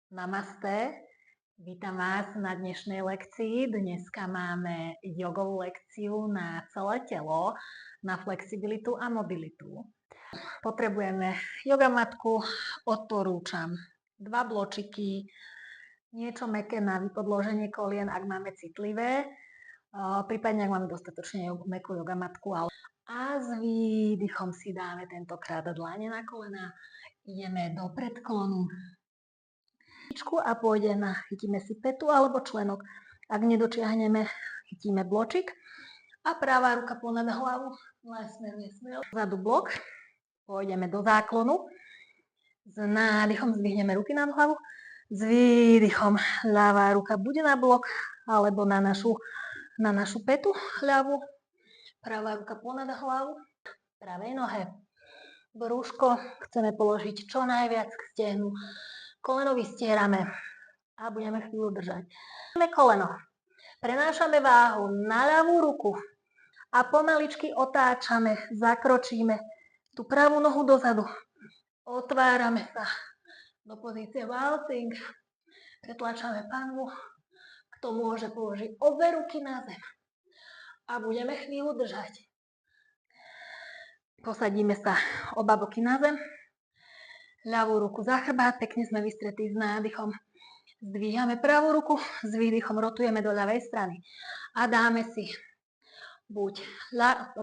Namaste, vítam vás na dnešnej lekcii. Dneska máme jogovú lekciu na celé telo, na flexibilitu a mobilitu. Potrebujeme jogamatku, odporúčam 2 bločiky, niečo mäkké na vypodloženie kolien, ak máme citlivé, prípadne ak máme dostatočne mäkkú jogamatku. A s výdychom si dáme tentokrát dlane na kolená, ideme do predklonu a chytíme si petu alebo členok. Ak nedočiahneme, chytíme bločik a pravá ruka ponad hlavu, smeruje vzadu blok, pôjdeme do záklonu, s nádychom zdvihneme ruky nad hlavu, s výdychom ľavá ruka bude na blok alebo na našu petu ľavú, pravá ruka ponad hlavu, pravej nohe. Brúško chceme položiť čo najviac k stehnu. Koleno vystierame a budeme chvíľu držať. Koleno. Prenášame váhu na ľavú ruku a pomaličky otáčame, zakročíme tú pravú nohu dozadu. Otvárame sa do pozície bouncing. Pretlačame panvu. Kto môže, položiť obe ruky na zem. A budeme chvíľu držať. Posadíme sa oba boky na zem. Ľavú ruku za chrbát, pekne sme vystretí s nádychom. Zdvíhame pravú ruku, s výdychom rotujeme do ľavej strany. A dáme si buď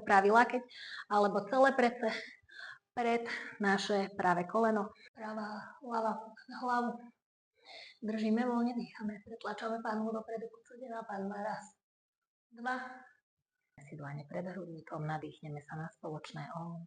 pravý lakeť, alebo celé prece pred naše pravé koleno. Pravá hlava na hlavu. Držíme voľne, dýchame, pretlačame panvu dopredu, podsadená panva. Raz, dva. Si dlane pred hrudníkom, nadýchneme sa na spoločné Om.